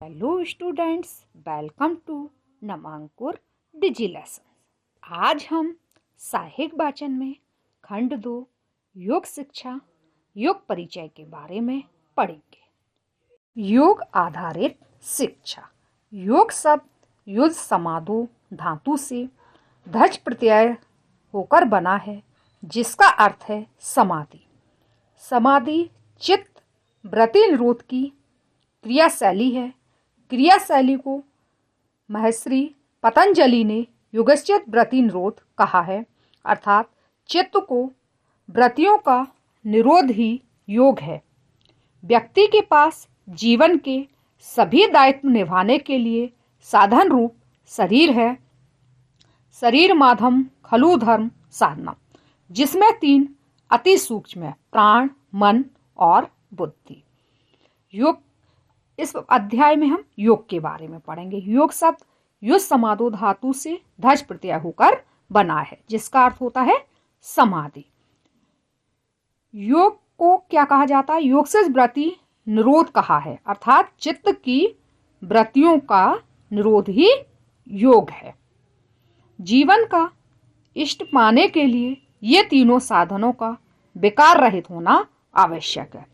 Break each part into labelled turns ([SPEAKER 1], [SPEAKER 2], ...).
[SPEAKER 1] Hello students, welcome to Namankur digi lesson. आज हम साहिक वाचन में खंड 2 योग शिक्षा योग परिचय के बारे में पढ़ेंगे। योग आधारित शिक्षा। योग शब्द युज समादो धातु से धज प्रत्यय होकर बना है, जिसका अर्थ है समाधि। समाधि चित्त वृत्ति निरोध की क्रियाशैली है। क्रियाशैली को महर्षि पतंजलि ने योगश्चित वृत्ति निरोध कहा है, अर्थात चित्त को वृत्तियों का निरोध ही योग है। व्यक्ति के पास जीवन के सभी दायित्व निभाने के लिए साधन रूप शरीर है। शरीर माध्यम खलु धर्म साधना, जिसमें 3 अति सूक्ष्म है, प्राण, मन और बुद्धि। योग इस अध्याय में हम योग के बारे में पढ़ेंगे। योग शब्द युज समादो धातु से धज प्रत्यय होकर बना है, जिसका अर्थ होता है समाधि। योग को क्या कहा जाता है? योग से वृत्ति निरोध कहा है, अर्थात चित्त की वृत्तियों का निरोध ही योग है। जीवन का इष्ट पाने के लिए ये तीनों साधनों का विकार रहित होना आवश्यक है,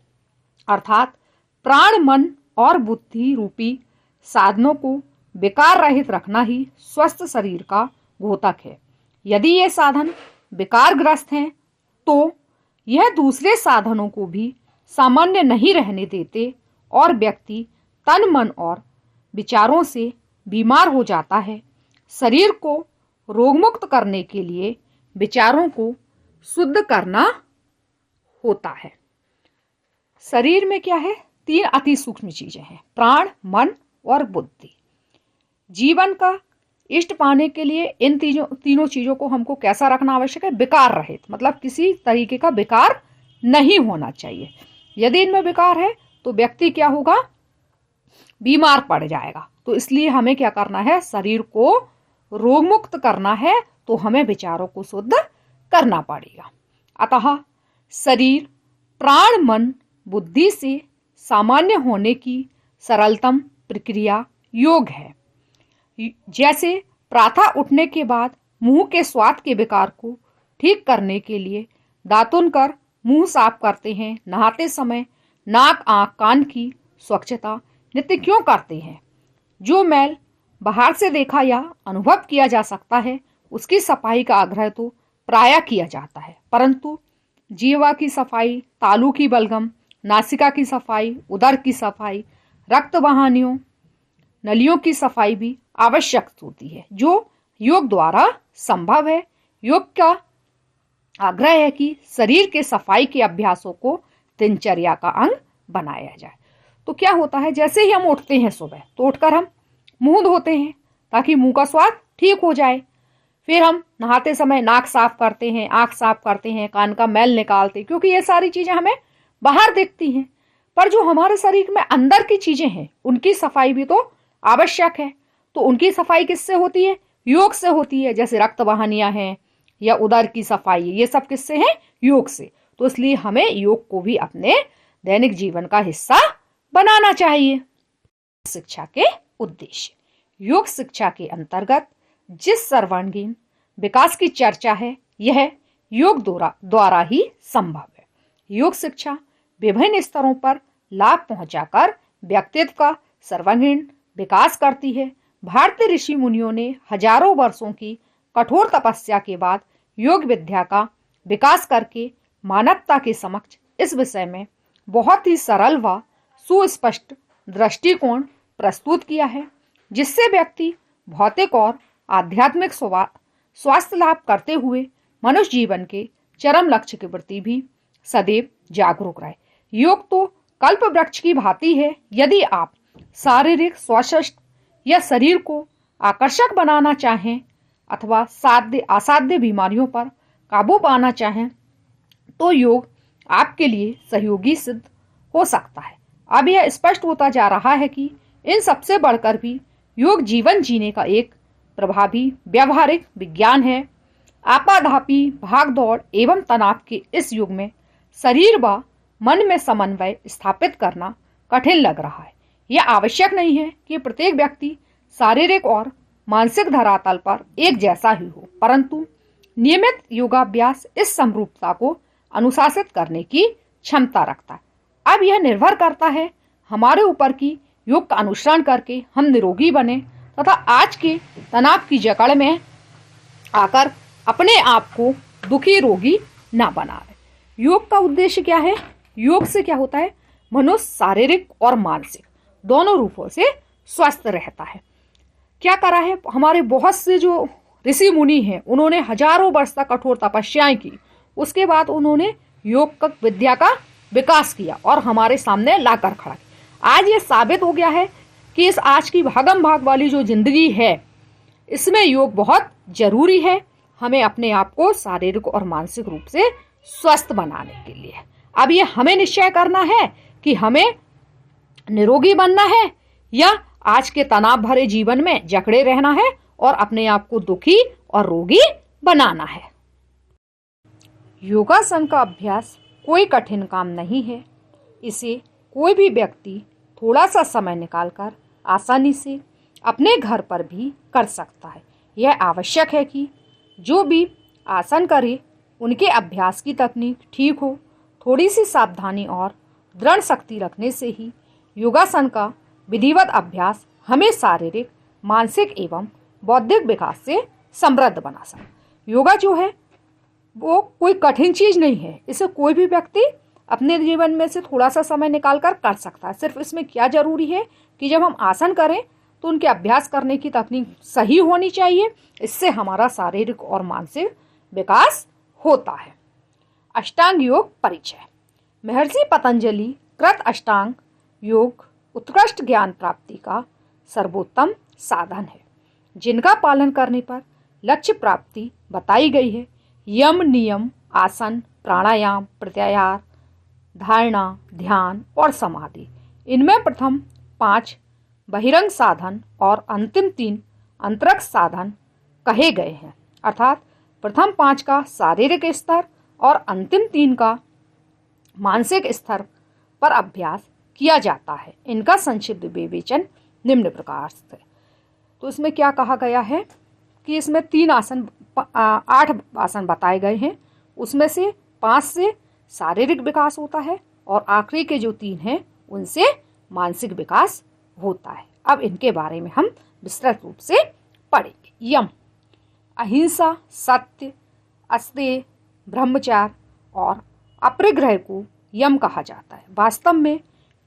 [SPEAKER 1] अर्थात प्राण, मन और बुद्धि रूपी साधनों को विकार रहित रखना ही स्वस्थ शरीर का घोतक है। यदि ये साधन विकारग्रस्त हैं, तो यह दूसरे साधनों को भी सामान्य नहीं रहने देते और व्यक्ति तन, मन और विचारों से बीमार हो जाता है। शरीर को रोगमुक्त करने के लिए विचारों को शुद्ध करना होता है। शरीर में क्या है? 3 अति सूक्ष्म चीजें हैं, प्राण, मन और बुद्धि। जीवन का इष्ट पाने के लिए इन तीनों चीजों को हमको कैसा रखना आवश्यक है? विकार रहित, मतलब किसी तरीके का विकार नहीं होना चाहिए। यदि इनमें विकार है तो व्यक्ति क्या होगा? बीमार पड़ जाएगा। तो इसलिए हमें क्या करना है? शरीर को रोगमुक्त करना है, तो हमें विचारों को शुद्ध करना पड़ेगा। अतः शरीर, प्राण, मन, बुद्धि से सामान्य होने की सरलतम प्रक्रिया योग है। जैसे प्रातः उठने के बाद मुंह के स्वाद के विकार को ठीक करने के लिए दातुन कर मुंह साफ करते हैं। नहाते समय नाक, आंख, कान की स्वच्छता नित्य क्यों करते हैं? जो मैल बाहर से देखा या अनुभव किया जा सकता है, उसकी सफाई का आग्रह तो प्रायः किया जाता है, परंतु जीवा की सफाई, तालू की बलगम, नासिका की सफाई, उदर की सफाई, रक्त वाहिनियों, नलियों की सफाई भी आवश्यक होती है, जो योग द्वारा संभव है। योग का आग्रह है कि शरीर के सफाई के अभ्यासों को दिनचर्या का अंग बनाया जाए। तो क्या होता है? जैसे ही हम उठते हैं सुबह, तो उठकर हम मुंह धोते हैं ताकि मुंह का स्वाद ठीक हो जाए। फिर हम नहाते समय नाक साफ करते हैं, आंख साफ करते हैं, कान का मैल निकालते हैं, क्योंकि ये सारी चीजें हमें बाहर दिखती हैं, पर जो हमारे शरीर में अंदर की चीजें हैं, उनकी सफाई भी तो आवश्यक है। तो उनकी सफाई किससे होती है? योग से होती है। जैसे रक्त वाहिनियां हैं या उदर की सफाई, ये सब किससे है? योग से। तो इसलिए हमें योग को भी अपने दैनिक जीवन का हिस्सा बनाना चाहिए। शिक्षा के उद्देश्य। योग शिक्षा के अंतर्गत जिस सर्वांगीण विकास की चर्चा है, यह योग द्वारा ही संभव है। योग शिक्षा विभिन्न स्तरों पर लाभ पहुंचाकर व्यक्तित्व का सर्वांगीण विकास करती है। भारतीय ऋषि मुनियों ने हजारों वर्षों की कठोर तपस्या के बाद योग विद्या का विकास करके मानवता के समक्ष इस विषय में बहुत ही सरल व सुस्पष्ट दृष्टिकोण प्रस्तुत किया है, जिससे व्यक्ति भौतिक और आध्यात्मिक स्वास्थ्य लाभ करते हुए मनुष्य जीवन के चरम लक्ष्य के प्रति भी सदैव जागरूक रहे। योग तो कल्प वृक्ष की भांति है। यदि आप शारीरिक स्वास्थ्य या शरीर को आकर्षक बनाना चाहें अथवा असाध्य बीमारियों पर काबू पाना चाहें, तो योग आपके लिए सहयोगी सिद्ध हो सकता है। अब यह स्पष्ट होता जा रहा है कि इन सबसे बढ़कर भी योग जीवन जीने का एक प्रभावी व्यावहारिक विज्ञान है। आपाधापी, भागदौड़ एवं तनाव के इस युग में शरीर व मन में समन्वय स्थापित करना कठिन लग रहा है। यह आवश्यक नहीं है कि प्रत्येक व्यक्ति शारीरिक और मानसिक धरातल पर एक जैसा ही हो, परंतु नियमित योगाभ्यास इस समरूपता को अनुशासित करने की क्षमता रखता है। अब यह निर्भर करता है हमारे ऊपर कि योग का अनुसरण करके हम निरोगी बने तथा आज के तनाव की जकड़ में आकर अपने आप को दुखी रोगी ना बनाए। योग का उद्देश्य क्या है? योग से क्या होता है? मनुष्य शारीरिक और मानसिक दोनों रूपों से स्वस्थ रहता है। क्या करा है? हमारे बहुत से जो ऋषि मुनि हैं उन्होंने हजारों वर्ष तक कठोर तपस्याएं की, उसके बाद उन्होंने योग विद्या का विकास किया और हमारे सामने लाकर खड़ा किया। आज ये साबित हो गया है कि इस आज की भागम भाग वाली जो जिंदगी है इसमें योग बहुत जरूरी है, हमें अपने आप को शारीरिक और मानसिक रूप से स्वस्थ बनाने के लिए। अब ये हमें निश्चय करना है कि हमें निरोगी बनना है या आज के तनाव भरे जीवन में जकड़े रहना है और अपने आप को दुखी और रोगी बनाना है। योगासन का अभ्यास कोई कठिन काम नहीं है। इसे कोई भी व्यक्ति थोड़ा सा समय निकालकर आसानी से अपने घर पर भी कर सकता है। यह आवश्यक है कि जो भी आसन करे उनके अभ्यास की तकनीक ठीक हो। थोड़ी सी सावधानी और दृढ़ शक्ति रखने से ही योगासन का विधिवत अभ्यास हमें शारीरिक, मानसिक एवं बौद्धिक विकास से समृद्ध बना सकता। योगा जो है वो कोई कठिन चीज नहीं है, इसे कोई भी व्यक्ति अपने जीवन में से थोड़ा सा समय निकालकर कर सकता है। सिर्फ इसमें क्या जरूरी है कि जब हम आसन करें तो उनके अभ्यास करने की तकनीक सही होनी चाहिए, इससे हमारा शारीरिक और मानसिक विकास होता है। अष्टांग योग परिचय। महर्षि पतंजलि कृत अष्टांग योग उत्कृष्ट ज्ञान प्राप्ति का सर्वोत्तम साधन है, जिनका पालन करने पर लक्ष्य प्राप्ति बताई गई है। यम, नियम, आसन, प्राणायाम, प्रत्याहार, धारणा, ध्यान और समाधि, इनमें प्रथम 5 बहिरंग साधन और अंतिम 3 अंतरंग साधन कहे गए हैं। अर्थात प्रथम 5 का शारीरिक स्तर और अंतिम 3 का मानसिक स्तर पर अभ्यास किया जाता है। इनका संक्षिप्त विवेचन निम्न प्रकार से। तो इसमें क्या कहा गया है कि इसमें 8 आसन बताए गए हैं, उसमें से 5 से शारीरिक विकास होता है और आखिरी के जो 3 हैं उनसे मानसिक विकास होता है। अब इनके बारे में हम विस्तृत रूप से पढ़ेंगे। यम, अहिंसा, सत्य, अस्तेय, ब्रह्मचार्य और अपरिग्रह को यम कहा जाता है। वास्तव में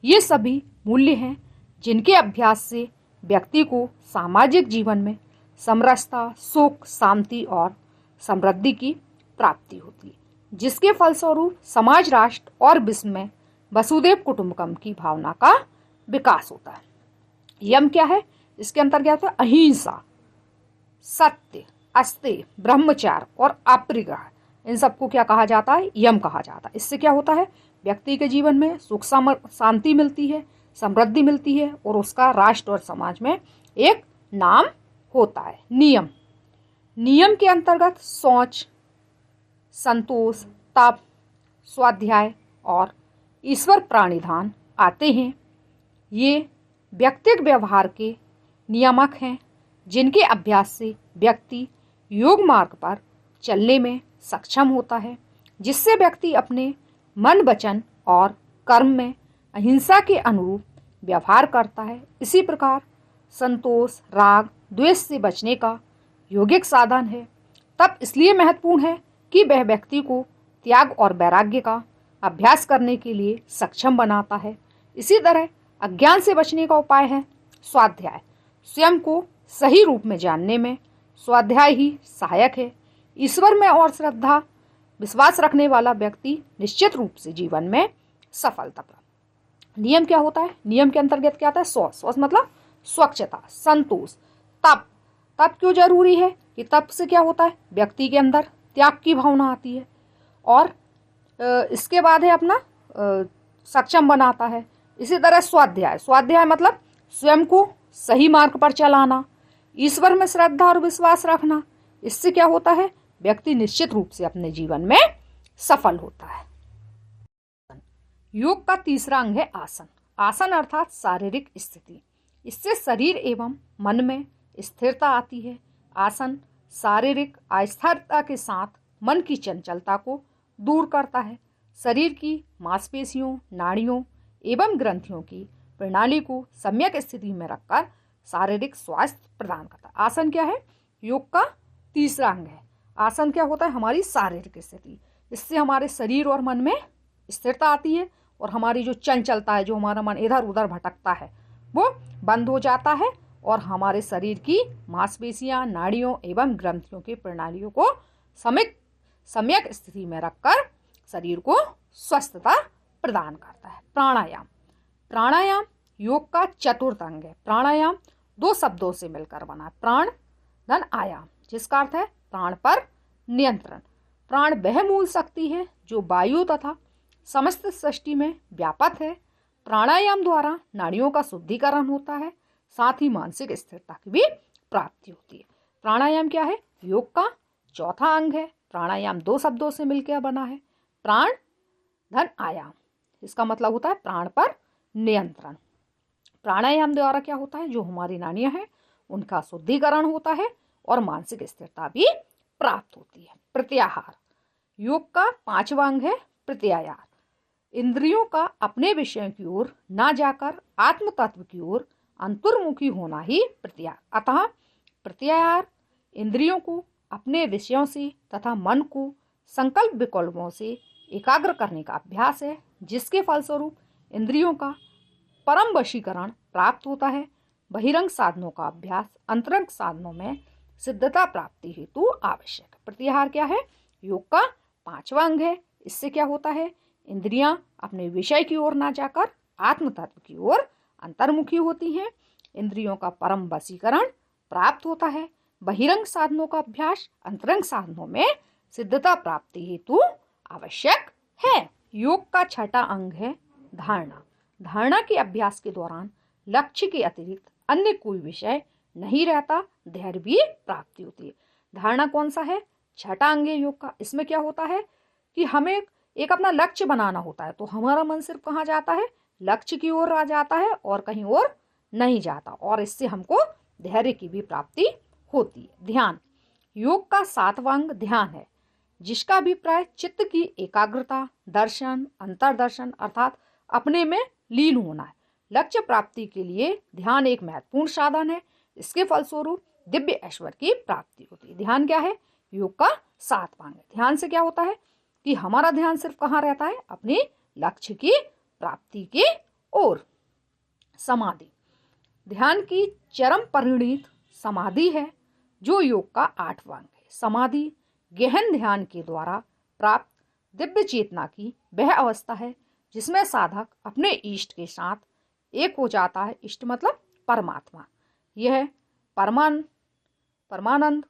[SPEAKER 1] ये सभी मूल्य हैं जिनके अभ्यास से व्यक्ति को सामाजिक जीवन में समरसता, सुख, शांति और समृद्धि की प्राप्ति होती है, जिसके फलस्वरूप समाज, राष्ट्र और विश्व में वसुधैव कुटुंबकम की भावना का विकास होता है। यम क्या है? इसके अंतर्गत है अहिंसा, सत्य, अस्तेय, ब्रह्मचार्य और अपरिग्रह। इन सबको क्या कहा जाता है? यम कहा जाता है। इससे क्या होता है? व्यक्ति के जीवन में सुख शांति मिलती है, समृद्धि मिलती है और उसका राष्ट्र और समाज में एक नाम होता है। नियम, नियम के अंतर्गत शौच, संतोष, तप, स्वाध्याय और ईश्वर प्राणिधान आते हैं। ये व्यक्तिगत व्यवहार के नियामक हैं जिनके अभ्यास से व्यक्ति योग मार्ग पर चलने में सक्षम होता है, जिससे व्यक्ति अपने मन, वचन और कर्म में अहिंसा के अनुरूप व्यवहार करता है। इसी प्रकार संतोष, राग, द्वेष से बचने का योगिक साधन है। तब इसलिए महत्वपूर्ण है कि वह व्यक्ति को त्याग और वैराग्य का अभ्यास करने के लिए सक्षम बनाता है। इसी तरह अज्ञान से बचने का उपाय है स्वाध्याय। स्वयं को सही रूप में जानने में स्वाध्याय ही सहायक है। ईश्वर में और श्रद्धा, विश्वास रखने वाला व्यक्ति निश्चित रूप से जीवन में सफलता प्राप्त। नियम क्या होता है? नियम के अंतर्गत क्या आता है? स्वच्छ मतलब स्वच्छता, संतोष, तप। तप क्यों जरूरी है? कि तप से क्या होता है? व्यक्ति के अंदर त्याग की भावना आती है और इसके बाद है अपना सक्षम बनाता है। इसी तरह स्वाध्याय, स्वाध्याय मतलब स्वयं को सही मार्ग पर चलाना, ईश्वर में श्रद्धा और विश्वास रखना। इससे क्या होता है? व्यक्ति निश्चित रूप से अपने जीवन में सफल होता है। योग का तीसरा अंग है आसन। आसन अर्थात शारीरिक स्थिति, इससे शरीर एवं मन में स्थिरता आती है। आसन शारीरिक अस्थिरता के साथ मन की चंचलता को दूर करता है। शरीर की मांसपेशियों, नाड़ियों एवं ग्रंथियों की प्रणाली को सम्यक स्थिति में रखकर शारीरिक स्वास्थ्य प्रदान करता है। आसन क्या है? योग का तीसरा अंग है। आसन क्या होता है? हमारी शारीरिक स्थिति, इससे हमारे शरीर और मन में स्थिरता आती है और हमारी जो चंचलता है, जो हमारा मन इधर उधर भटकता है, वो बंद हो जाता है और हमारे शरीर की मांसपेशियां, नाड़ियों एवं ग्रंथियों की प्रणालियों को सम्यक स्थिति में रखकर शरीर को स्वस्थता प्रदान करता है। प्राणायाम। प्राणायाम योग का चतुर्थ अंग है। प्राणायाम दो शब्दों से मिलकर बना है, प्राण धन आयाम, जिसका अर्थ है प्राण पर नियंत्रण। प्राण वह मूल शक्ति है जो वायु तथा समस्त सृष्टि में व्यापक है। प्राणायाम द्वारा नाड़ियों का शुद्धिकरण होता है, साथ ही मानसिक स्थिरता की भी प्राप्ति होती है। प्राणायाम क्या है? योग का चौथा अंग है। प्राणायाम दो शब्दों से मिलकर बना है, प्राण धन आयाम, इसका मतलब होता है प्राण पर नियंत्रण। प्राणायाम द्वारा क्या होता है? जो हमारी नाड़ियां हैं उनका शुद्धिकरण होता है और मानसिक स्थिरता भी प्राप्त होती है। प्रत्याहार योग का पांचवा अंग है। प्रत्याहार इंद्रियों का अपने विषय की ओर ना जाकर आत्म तत्व की ओर अंतर्मुखी होना ही प्रत्याहार। अतः प्रत्याहार इंद्रियों को अपने विषयों से तथा मन को संकल्प विकल्पों से एकाग्र करने का अभ्यास है, जिसके फलस्वरूप इंद्रियों का परम वशीकरण प्राप्त होता है। बहिरंग साधनों का अभ्यास अंतरंग साधनों में सिद्धता प्राप्ति हेतु आवश्यक है। प्रत्याहार क्या है? योग का पांचवा अंग है। इससे क्या होता है? इंद्रियां अपने विषय की ओर ना जाकर आत्म तत्व की ओर अंतर्मुखी होती हैं। इंद्रियों का परम वशीकरण प्राप्त होता है। बहिरंग साधनों का अभ्यास अंतरंग साधनों में सिद्धता प्राप्ति हेतु आवश्यक है। योग का छठा अंग है धारणा। धारणा के अभ्यास के दौरान लक्ष्य के अतिरिक्त अन्य कोई विषय नहीं रहता, धैर्य भी प्राप्ति होती है। धारणा कौन सा है? छठा अंग है योग का। इसमें क्या होता है कि हमें एक अपना लक्ष्य बनाना होता है, तो हमारा मन सिर्फ कहाँ जाता है? लक्ष्य की ओर आ जाता है और कहीं और नहीं जाता, और इससे हमको धैर्य की भी प्राप्ति होती है। ध्यान योग का सातवां अंग ध्यान है, जिसका अभिप्राय चित्त की एकाग्रता, दर्शन, अंतर्दर्शन अर्थात अपने में लीन होना है। लक्ष्य प्राप्ति के लिए ध्यान एक महत्वपूर्ण साधन है। इसके फलस्वरूप दिव्य ऐश्वर्य की प्राप्ति होती है। ध्यान क्या है? योग का सातवां अंग। ध्यान से क्या होता है कि हमारा ध्यान सिर्फ कहाँ रहता है? अपने लक्ष्य की प्राप्ति के ओर। समाधि ध्यान की चरम परिणीत समाधि है, जो योग का आठवां अंग है। समाधि गहन ध्यान के द्वारा प्राप्त दिव्य चेतना की वह अवस्था है जिसमें साधक अपने इष्ट के साथ एक हो जाता है। इष्ट मतलब परमात्मा। यह परमानंद,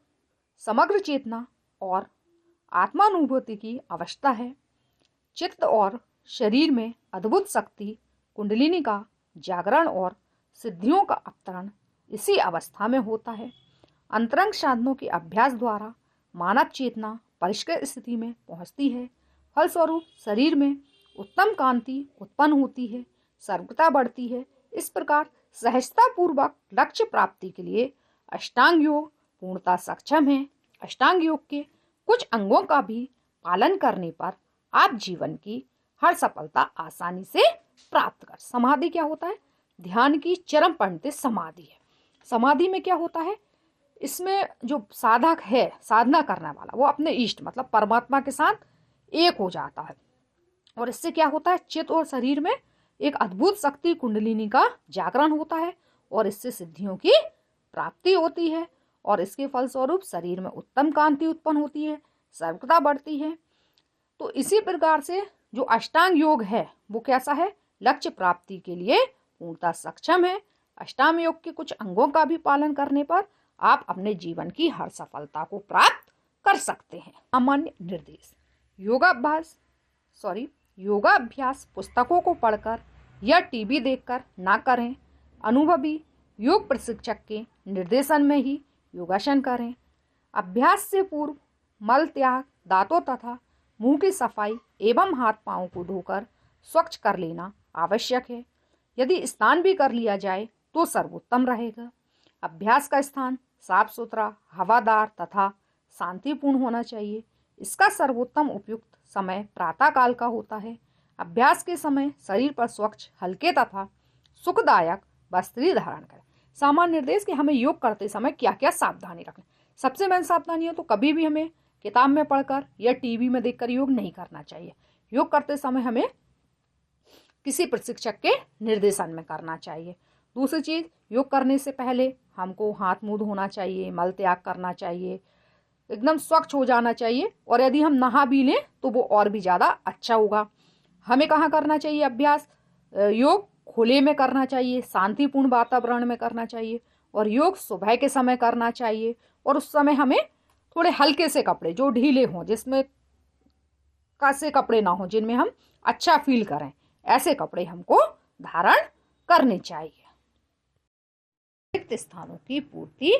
[SPEAKER 1] समग्र चेतना और आत्मानुभूति की अवस्था है। चित्त और शरीर में अद्भुत शक्ति, कुंडलिनी का जागरण और सिद्धियों का अवतरण इसी अवस्था में होता है। अंतरंग साधनों के अभ्यास द्वारा मानव चेतना परिष्कृत स्थिति में पहुंचती है। फलस्वरूप शरीर में उत्तम कांति उत्पन्न होती है, सर्वता बढ़ती है। इस प्रकार सहजता पूर्वक लक्ष्य प्राप्ति के लिए अष्टांग योग पूर्णतः सक्षम है। अष्टांग योग के कुछ अंगों का भी पालन करने पर आप जीवन की हर सफलता आसानी से प्राप्त कर। समाधि क्या होता है? ध्यान की चरम परिणति समाधि है। समाधि में क्या होता है? इसमें जो साधक है, साधना करने वाला, वो अपने इष्ट मतलब परमात्मा के साथ एक हो जाता है, और इससे क्या होता है? चित्त और शरीर में एक अद्भुत शक्ति कुंडलिनी का जागरण होता है और इससे सिद्धियों की प्राप्ति होती है, और इसके फलस्वरूप शरीर में उत्तम कांति उत्पन्न होती है, सर्वता बढ़ती है। तो इसी प्रकार से जो अष्टांग योग है वो कैसा है? लक्ष्य प्राप्ति के लिए पूर्णतः सक्षम है। अष्टांग योग के कुछ अंगों का भी पालन करने पर आप अपने जीवन की हर सफलता को प्राप्त कर सकते हैं। सामान्य निर्देश: योगाभ्यास पुस्तकों को पढ़कर या टीवी देखकर ना करें। अनुभवी योग प्रशिक्षक के निर्देशन में ही योगासन करें। अभ्यास से पूर्व मल त्याग, दांतों तथा मुंह की सफाई एवं हाथ पांव को धोकर स्वच्छ कर लेना आवश्यक है। यदि स्नान भी कर लिया जाए तो सर्वोत्तम रहेगा। अभ्यास का स्थान साफ सुथरा, हवादार तथा शांतिपूर्ण होना चाहिए। इसका सर्वोत्तम उपयुक्त समय प्रातःकाल का होता है। अभ्यास के समय शरीर पर स्वच्छ, हल्के तथा सुखदायक वस्त्र धारण करें। सामान्य निर्देश कि हमें योग करते समय क्या क्या सावधानी रखनी। सबसे मेन सावधानी हो तो कभी भी हमें किताब में पढ़कर या टीवी में देखकर योग नहीं करना चाहिए। योग करते समय हमें किसी प्रशिक्षक के निर्देशन में करना चाहिए। दूसरी चीज, योग करने से पहले हमको हाथ मुंह धोना चाहिए, मल त्याग करना चाहिए, एकदम स्वच्छ हो जाना चाहिए। और यदि हम नहा भी लें तो वो और भी ज्यादा अच्छा होगा। हमें कहाँ करना चाहिए अभ्यास? योग खुले में करना चाहिए, शांतिपूर्ण वातावरण में करना चाहिए। और योग सुबह के समय करना चाहिए। और उस समय हमें थोड़े हल्के से कपड़े, जो ढीले हों, जिसमें कसे कपड़े ना हो, जिनमें हम अच्छा फील करें, ऐसे कपड़े हमको धारण करने चाहिए। रिक्त स्थानों की पूर्ति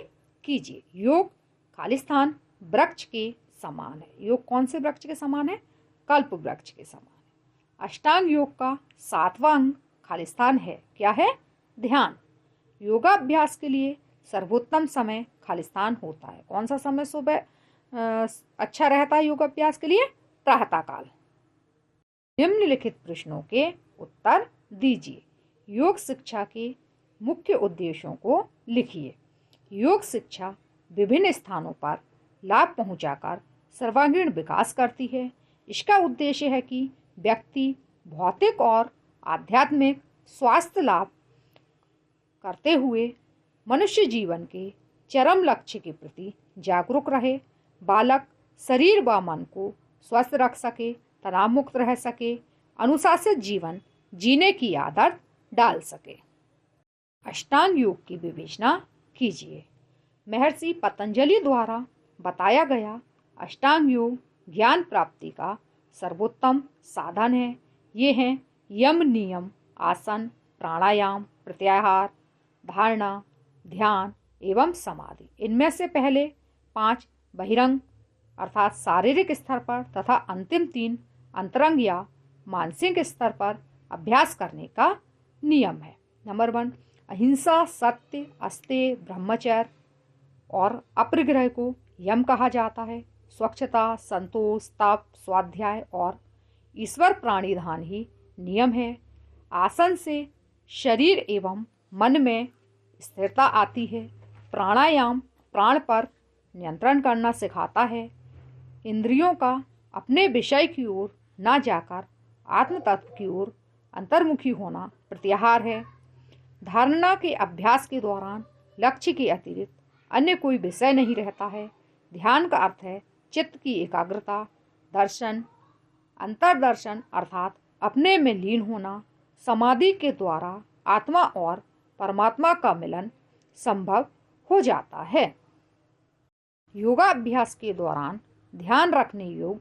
[SPEAKER 1] कीजिए। योग खाली स्थान वृक्ष के समान है। योग कौन से वृक्ष के समान है? कल्प वृक्ष के समान है। अष्टांग योग का 7वां अंग खाली स्थान है। क्या है? ध्यान। योगाभ्यास के लिए सर्वोत्तम समय खाली स्थान होता है। कौन सा समय सुबह अच्छा रहता है योगाभ्यास के लिए? प्रातःकाल। निम्नलिखित प्रश्नों के उत्तर दीजिए। योग शिक्षा के मुख्य उद्देश्यों को लिखिए। योग शिक्षा विभिन्न स्थानों पर लाभ पहुंचाकर सर्वांगीण विकास करती है। इसका उद्देश्य है कि व्यक्ति भौतिक और आध्यात्मिक स्वास्थ्य लाभ करते हुए मनुष्य जीवन के चरम लक्ष्य के प्रति जागरूक रहे। बालक शरीर व मन को स्वस्थ रख सके, तनाव मुक्त रह सके, अनुशासित जीवन जीने की आदत डाल सके। अष्टांग योग की विवेचना कीजिए। महर्षि पतंजलि द्वारा बताया गया अष्टांग योग ज्ञान प्राप्ति का सर्वोत्तम साधन है। ये हैं यम, नियम, आसन, प्राणायाम, प्रत्याहार, धारणा, ध्यान एवं समाधि। इनमें से पहले 5 बहिरंग अर्थात शारीरिक स्तर पर तथा अंतिम 3 अंतरंग या मानसिक स्तर पर अभ्यास करने का नियम है। नंबर 1, अहिंसा, सत्य, अस्तेय, ब्रह्मचर्य और अपरिग्रह को यम कहा जाता है। स्वच्छता, संतोष, तप, स्वाध्याय और ईश्वर प्राणिधान ही नियम है। आसन से शरीर एवं मन में स्थिरता आती है। प्राणायाम प्राण पर नियंत्रण करना सिखाता है। इंद्रियों का अपने विषय की ओर न जाकर आत्म तत्व की ओर अंतर्मुखी होना प्रत्याहार है। धारणा के अभ्यास के दौरान लक्ष्य के अतिरिक्त अन्य कोई विषय नहीं रहता है। ध्यान का अर्थ है चित्त की एकाग्रता। दर्शन, अंतर्दर्शन अर्थात अपने में लीन होना। समाधि के द्वारा आत्मा और परमात्मा का मिलन संभव हो जाता है। योगाभ्यास के दौरान ध्यान रखने योग्य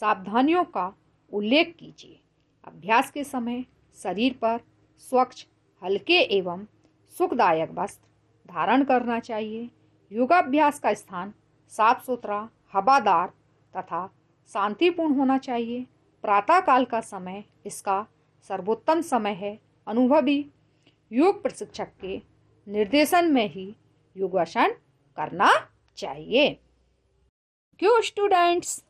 [SPEAKER 1] सावधानियों का उल्लेख कीजिए। अभ्यास के समय शरीर पर स्वच्छ, हल्के एवं सुखदायक वस्त्र धारण करना चाहिए। योगाभ्यास का स्थान साफ सुथरा, हवादार तथा शांतिपूर्ण होना चाहिए। प्रातःकाल का समय इसका सर्वोत्तम समय है। अनुभवी योग प्रशिक्षक के निर्देशन में ही योगासन करना चाहिए। क्यों स्टूडेंट्स?